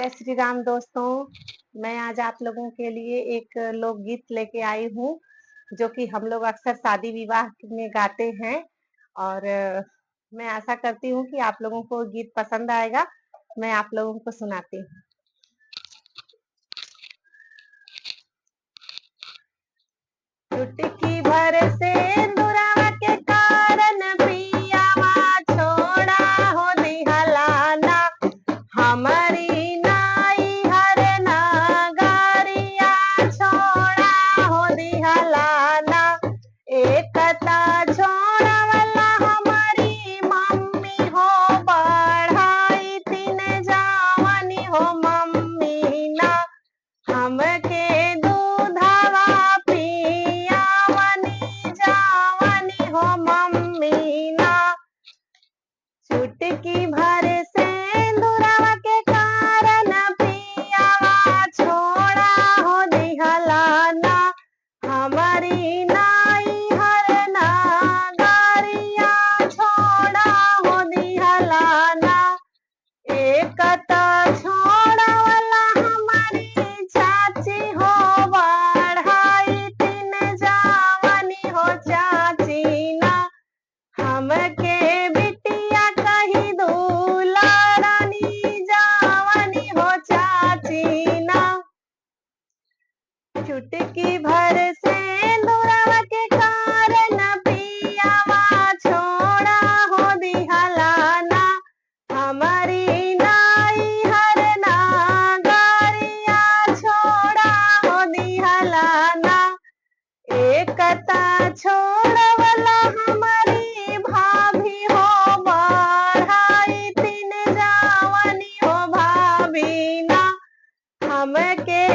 जय श्री राम दोस्तों। मैं आज आप लोगों के लिए एक लोकगीत लेके आई हूँ जो कि हम लोग अक्सर शादी विवाह में गाते हैं। और मैं आशा करती हूँ कि आप लोगों को गीत पसंद आएगा। मैं आप लोगों को सुनाती हूँ। चुटकी भर से दुरावा के कारण पियावा छोड़ा हो दिहलाना हमारी नाई हर नागरिया छोड़ा हो दिहलाना एकता छोड़ा वाला हमारी मम्मी हो बढ़ाई तीन जावनी हो मम्मी ना हमके दूधवा पियावनी जावनी हो मम्मी ना चुटकी भर से दुरावा के कारण पियावा छोड़ा हो दिहलाना हमारी नाई हर नागरिया छोड़ा हो दिहलाना एकता छोड़ा वाला हमारी चाची हो बढ़ाई तीन जावनी हो चाची ना हमके बिटिया कही दुलारानी जावनी हो चाची ना चुटकी भर से दुरावा के कारण पियावा छोड़ा हो दिहलाना हमारी नाई हर नागरिया छोड़ा हो दिहलाना एकता छोड़वला हमारी भाभी हो बढ़ाई तीन जावनी हो भाभी ना हमके